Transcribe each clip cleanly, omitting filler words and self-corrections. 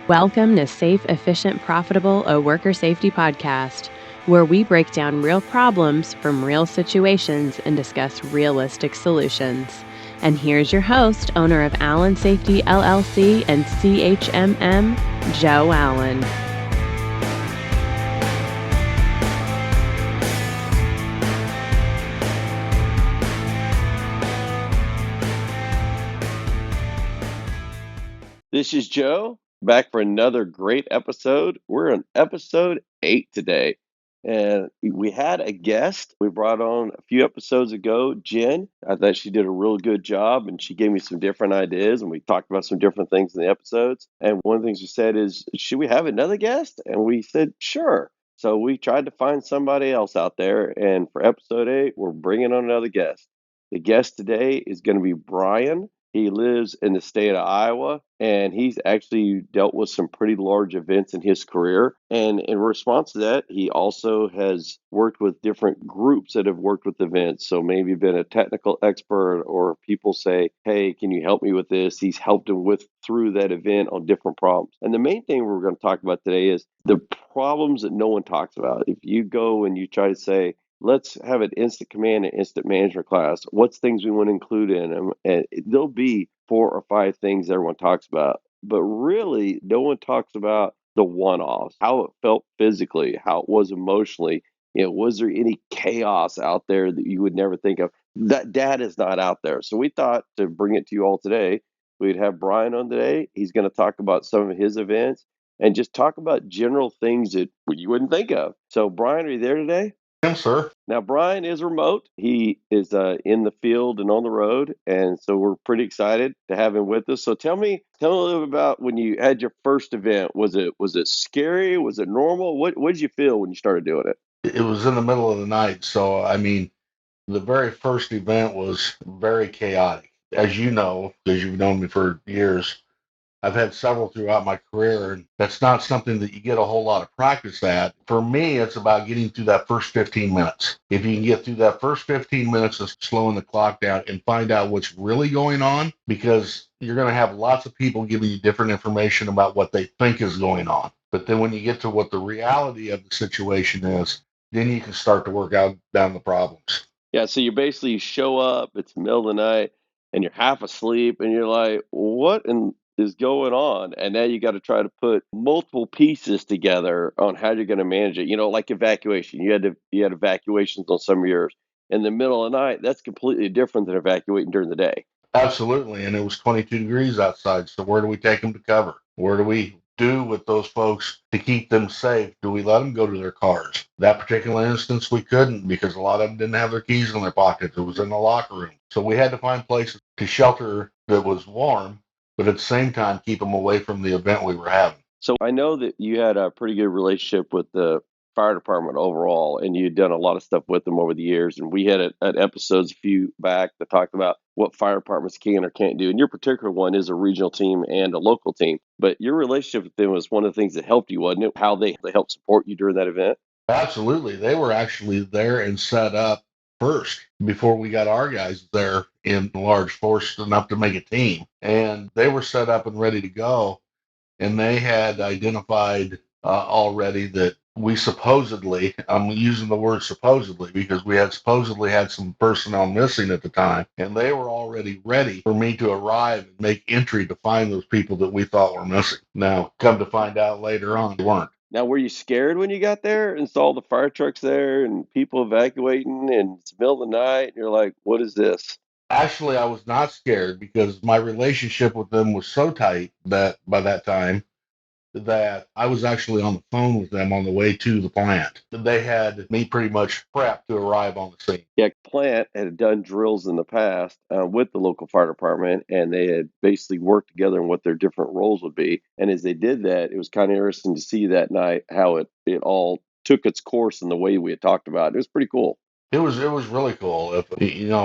Welcome to Safe, Efficient, Profitable, a Worker Safety Podcast, where we break down real problems from real situations and discuss realistic solutions. And here's your host, owner of Allen Safety LLC and CHMM, Joe Allen. This is Joe, back for another great episode. We're on episode 8 today, and we had a guest we brought on a few episodes ago, Jen. I thought she did a real good job, and she gave me some different ideas, and we talked about some different things in the episodes. And one of the things she said is, should we have another guest? And we said, sure. So we tried to find somebody else out there, and for episode 8, we're bringing on another guest. The guest today is going to be Brian. He lives in the state of Iowa, and he's actually dealt with some pretty large events in his career. And in response to that, he also has worked with different groups that have worked with events. So maybe been a technical expert, or people say, hey, can you help me with this? He's helped them through that event on different problems. And the main thing we're going to talk about today is the problems that no one talks about. If you go and you try to say, let's have an instant command and instant management class. What's things we want to include in them? And there'll be 4 or 5 things everyone talks about. But really, no one talks about the one-offs, how it felt physically, how it was emotionally. Was there any chaos out there that you would never think of? That data is not out there. So we thought to bring it to you all today, we'd have Brian on today. He's going to talk about some of his events and just talk about general things that you wouldn't think of. So Brian, are you there today? Yes, sir. Now, Brian is remote. He is in the field and on the road, and so we're pretty excited to have him with us. So tell me a little bit about when you had your first event. Was it scary? Was it normal? What did you feel when you started doing it? It was in the middle of the night, so the very first event was very chaotic. As you know, because you've known me for years, I've had several throughout my career, and that's not something that you get a whole lot of practice at. For me, it's about getting through that first 15 minutes. If you can get through that first 15 minutes of slowing the clock down and find out what's really going on, because you're going to have lots of people giving you different information about what they think is going on. But then when you get to what the reality of the situation is, then you can start to work out down the problems. Yeah, so you basically show up, it's the middle of the night, and you're half asleep, and you're like, is going on? And now you got to try to put multiple pieces together on how you're going to manage it. Like evacuation. You had evacuations on some of yours. In the middle of the night, that's completely different than evacuating during the day. Absolutely. And it was 22 degrees outside. So where do we take them to cover? Where do we do with those folks to keep them safe? Do we let them go to their cars? That particular instance, we couldn't, because a lot of them didn't have their keys in their pockets. It was in the locker room. So we had to find places to shelter that was warm, but at the same time, keep them away from the event we were having. So I know that you had a pretty good relationship with the fire department overall, and you'd done a lot of stuff with them over the years. And we had an episodes a few back that talked about what fire departments can or can't do. And your particular one is a regional team and a local team. But your relationship with them was one of the things that helped you, wasn't it? How they helped support you during that event? Absolutely. They were actually there and set up first before we got our guys there in large force enough to make a team. And they were set up and ready to go. And they had identified already that we supposedly, I'm using the word supposedly because we had supposedly had some personnel missing at the time, and they were already ready for me to arrive and make entry to find those people that we thought were missing. Now, come to find out later on, they weren't. Now, were you scared when you got there and saw the fire trucks there and people evacuating and it's the middle of the night? And you're like, what is this? Actually, I was not scared because my relationship with them was so tight that by that time, that I was actually on the phone with them on the way to the plant. They had me pretty much prepped to arrive on the scene. Yeah, plant had done drills in the past with the local fire department, and they had basically worked together on what their different roles would be. And as they did that, it was kind of interesting to see that night how it all took its course in the way we had talked about. It was pretty cool. It was really cool. If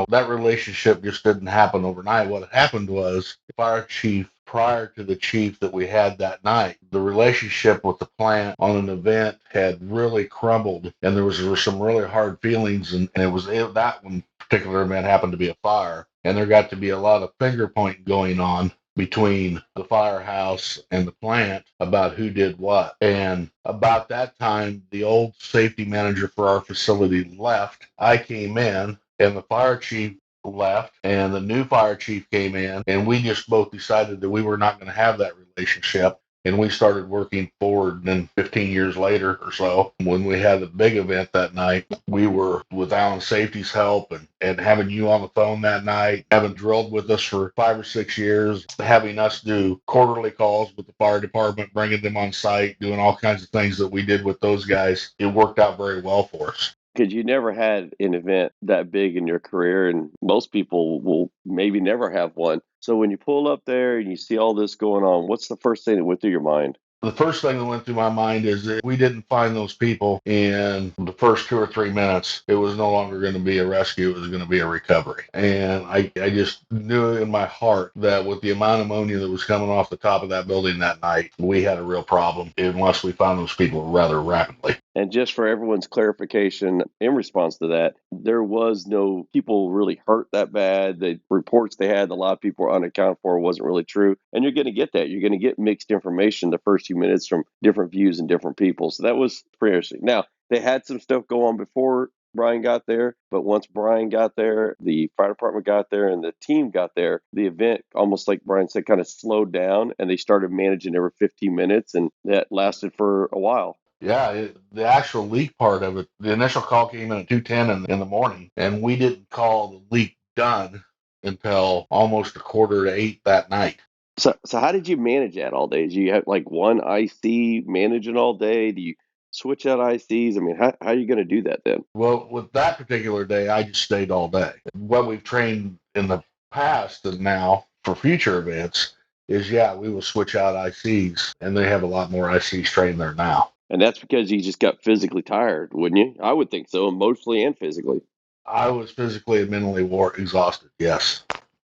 that relationship just didn't happen overnight. What happened was the fire chief prior to the chief that we had that night, the relationship with the plant on an event had really crumbled, and there was some really hard feelings, and that one particular event happened to be a fire, and there got to be a lot of finger pointing going on between the firehouse and the plant about who did what. And about that time, the old safety manager for our facility left. I came in, and the fire chief left, and the new fire chief came in, and we just both decided that we were not going to have that relationship. And we started working forward. And then 15 years later or so, when we had the big event that night, we were with Allen Safety's help and having you on the phone that night, having drilled with us for 5 or 6 years, having us do quarterly calls with the fire department, bringing them on site, doing all kinds of things that we did with those guys. It worked out very well for us. Because you never had an event that big in your career, and most people will maybe never have one. So when you pull up there and you see all this going on, what's the first thing that went through your mind? The first thing that went through my mind is that we didn't find those people in the first 2 or 3 minutes. It was no longer going to be a rescue. It was going to be a recovery. And I just knew in my heart that with the amount of ammonia that was coming off the top of that building that night, we had a real problem unless we found those people rather rapidly. And just for everyone's clarification, in response to that, there was no people really hurt that bad. The reports they had, a lot of people were unaccounted for, wasn't really true. And you're going to get that. You're going to get mixed information the first few minutes from different views and different people. So that was pretty interesting. Now, they had some stuff go on before Brian got there, but once Brian got there, the fire department got there, and the team got there, the event, almost like Brian said, kind of slowed down, and they started managing every 15 minutes, and that lasted for a while. Yeah, the actual leak part of it, the initial call came in at 2:10 in the morning, and we didn't call the leak done until almost 7:45 that night. So how did you manage that all day? Do you have like one IC managing all day? Do you switch out ICs? I mean, how are you going to do that then? Well, with that particular day, I just stayed all day. What we've trained in the past and now for future events is, yeah, we will switch out ICs, and they have a lot more ICs trained there now. And that's because you just got physically tired, wouldn't you? I would think so, emotionally and physically. I was physically and mentally exhausted. Yes,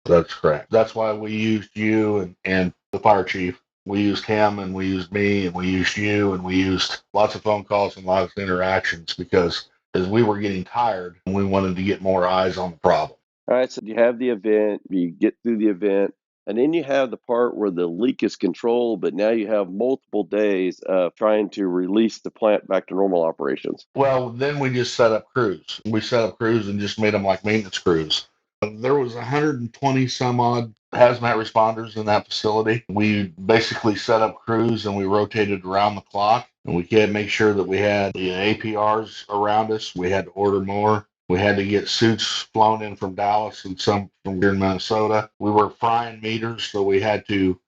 that's correct. That's why we used you and the fire chief. We used him and we used me and we used you and we used lots of phone calls and lots of interactions because as we were getting tired and we wanted to get more eyes on the problem. All right, so you have the event, you get through the event, and then you have the part where the leak is controlled, but now you have multiple days of trying to release the plant back to normal operations. Well, then we just set up crews. We set up crews and just made them like maintenance crews. There was 120 some odd hazmat responders in that facility. We basically set up crews and we rotated around the clock. And we had to make sure that we had the APRs around us. We had to order more. We had to get suits flown in from Dallas and some from here in Minnesota. We were frying meters, so we had to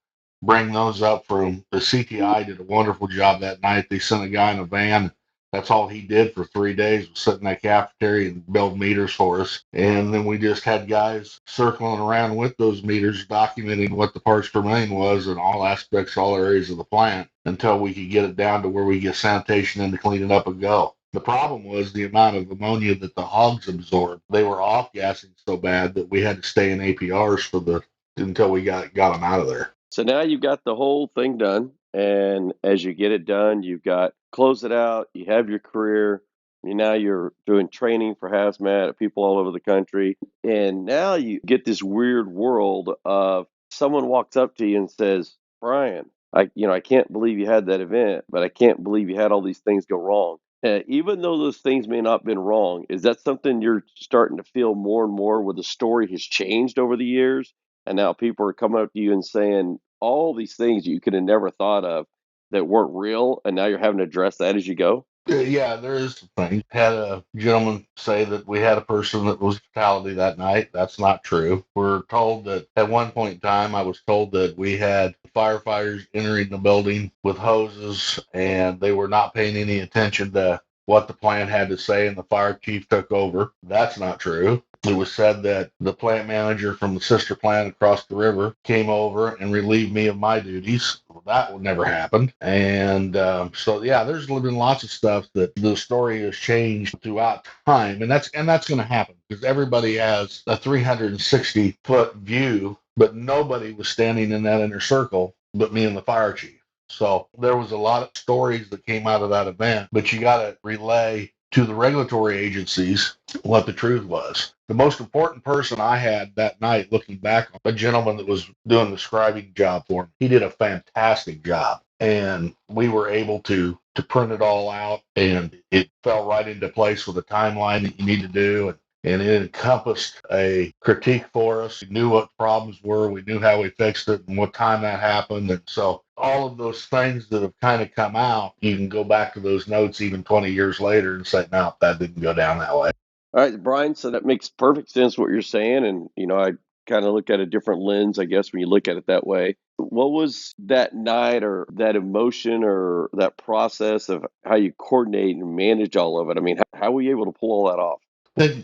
bring those up from the CTI. Did a wonderful job that night. They sent a guy in a van. That's all he did for 3 days was sit in that cafeteria and build meters for us. And then we just had guys circling around with those meters, documenting what the parts per million was in all aspects, all areas of the plant until we could get it down to where we get sanitation in to clean it up and go. The problem was the amount of ammonia that the hogs absorbed. They were off gassing so bad that we had to stay in APRs until we got them out of there. So now you've got the whole thing done. And as you get it done, you've got close it out, you have your career. Now you're doing training for hazmat, people all over the country. And now you get this weird world of someone walks up to you and says, Brian, I can't believe you had that event, but I can't believe you had all these things go wrong. Even though those things may not have been wrong, is that something you're starting to feel more and more where the story has changed over the years? And now people are coming up to you and saying all these things you could have never thought of that weren't real, and now you're having to address that as you go? Yeah, there is some things. Had a gentleman say that we had a person that was fatality that night. That's not true. We're told that at one point in time, I was told that we had firefighters entering the building with hoses and they were not paying any attention to what the plant had to say, and the fire chief took over. That's not true. It was said that the plant manager from the sister plant across the river came over and relieved me of my duties. Well, that would never happen. And so, yeah, there's been lots of stuff that the story has changed throughout time, and that's going to happen because everybody has a 360-foot view, but nobody was standing in that inner circle but me and the fire chief. So there was a lot of stories that came out of that event, but you got to relay to the regulatory agencies what the truth was. The most important person I had that night, looking back, a gentleman that was doing the scribing job for me. He did a fantastic job. And we were able to print it all out, and it fell right into place with the timeline that you need to do. And it encompassed a critique for us. We knew what problems were. We knew how we fixed it and what time that happened. And so all of those things that have kind of come out, you can go back to those notes even 20 years later and say, no, that didn't go down that way. All right, Brian, so that makes perfect sense what you're saying. And, I kind of look at a different lens, I guess, when you look at it that way. What was that night or that emotion or that process of how you coordinate and manage all of it? I mean, how were you able to pull all that off?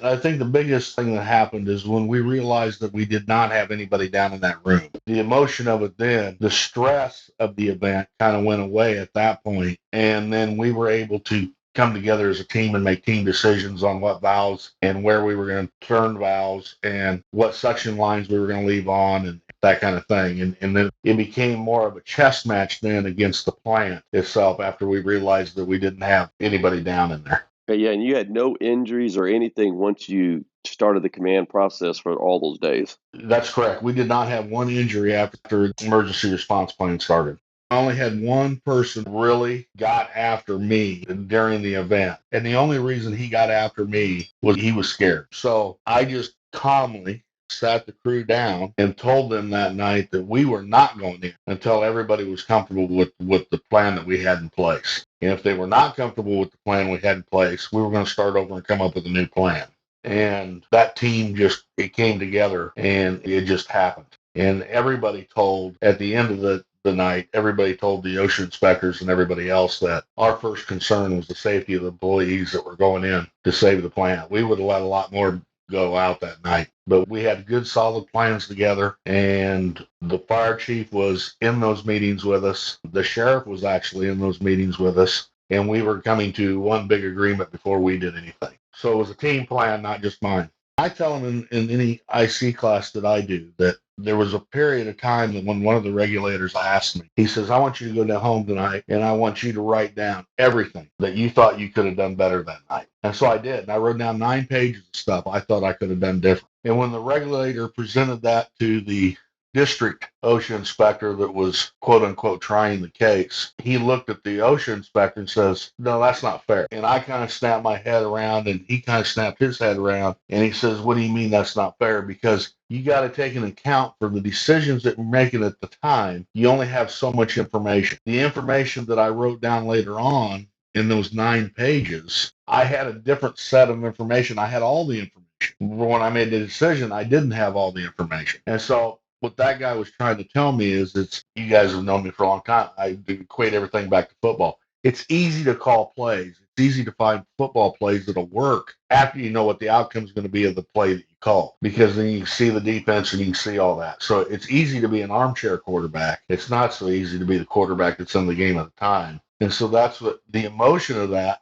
I think the biggest thing that happened is when we realized that we did not have anybody down in that room. The emotion of it then, the stress of the event kind of went away at that point. And then we were able to come together as a team and make team decisions on what valves and where we were going to turn valves and what suction lines we were going to leave on and that kind of thing. And then it became more of a chess match then against the plant itself after we realized that we didn't have anybody down in there. Okay, yeah, and you had no injuries or anything once you started the command process for all those days. That's correct. We did not have one injury after the emergency response plan started. I only had one person really got after me during the event. And the only reason he got after me was he was scared. So I just calmly sat the crew down and told them that night that we were not going in until everybody was comfortable with the plan that we had in place. And if they were not comfortable with the plan we had in place, we were going to start over and come up with a new plan. And that team it came together and it just happened. And everybody told, at the end of the night, everybody told the ocean inspectors and everybody else that our first concern was the safety of the employees that were going in to save the plant. We would have let a lot more go out that night, but we had good solid plans together, and the fire chief was in those meetings with us. The sheriff was actually in those meetings with us, and we were coming to one big agreement before we did anything. So it was a team plan, not just mine. I tell them in any IC class that I do that there was a period of time that when one of the regulators asked me, he says, I want you to go down home tonight and I want you to write down everything that you thought you could have done better that night. And so I did. And I wrote down 9 pages of stuff I thought I could have done different. And when the regulator presented that to the district ocean inspector that was quote unquote trying the case, he looked at the ocean inspector and says, no, that's not fair. And I kind of snapped my head around and he kind of snapped his head around and he says, what do you mean that's not fair? Because you got to take into account for the decisions that we're making at the time. You only have so much information. The information that I wrote down later on in those 9 pages, I had a different set of information. I had all the information. When I made the decision, I didn't have all the information. And so what that guy was trying to tell me is you guys have known me for a long time. I equate everything back to football. It's easy to call plays. It's easy to find football plays that'll work after you know what the outcome is going to be of the play that you call, because then you can see the defense and you can see all that. So it's easy to be an armchair quarterback. It's not so easy to be the quarterback that's in the game at the time. And so that's what the emotion of that.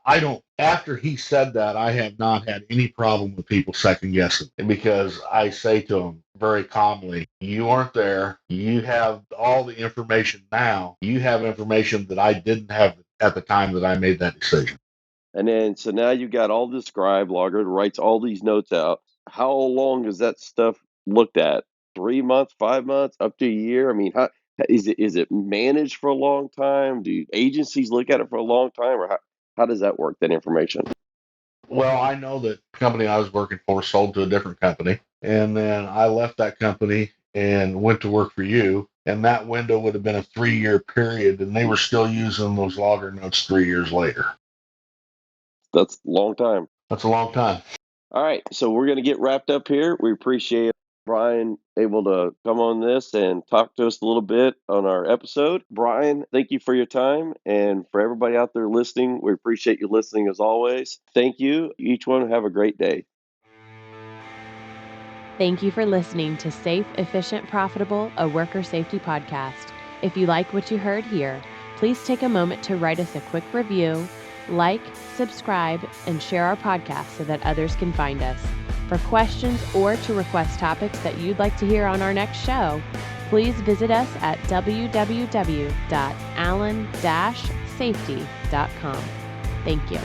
After he said that, I have not had any problem with people second guessing, because I say to them very calmly, you aren't there. You have all the information now. You have information that I didn't have at the time that I made that decision. And then, so now you got all this scribe logger that writes all these notes out. How long is that stuff looked at? 3 months, 5 months, up to a year? I mean, how is it managed for a long time? Do agencies look at it for a long time, or how does that work, that information? Well, I know that the company I was working for sold to a different company, and then I left that company and went to work for you, and that window would have been a 3-year period, and they were still using those logger notes 3 years later. That's a long time. That's a long time. All right, so we're going to get wrapped up here. We appreciate Brian able to come on this and talk to us a little bit on our episode. Brian, thank you for your time. And for everybody out there listening, we appreciate you listening as always. Thank you. Each one have a great day. Thank you for listening to Safe, Efficient, Profitable, a worker safety podcast. If you like what you heard here, please take a moment to write us a quick review, like, subscribe, and share our podcast so that others can find us. For questions or to request topics that you'd like to hear on our next show, please visit us at www.allen-safety.com. Thank you.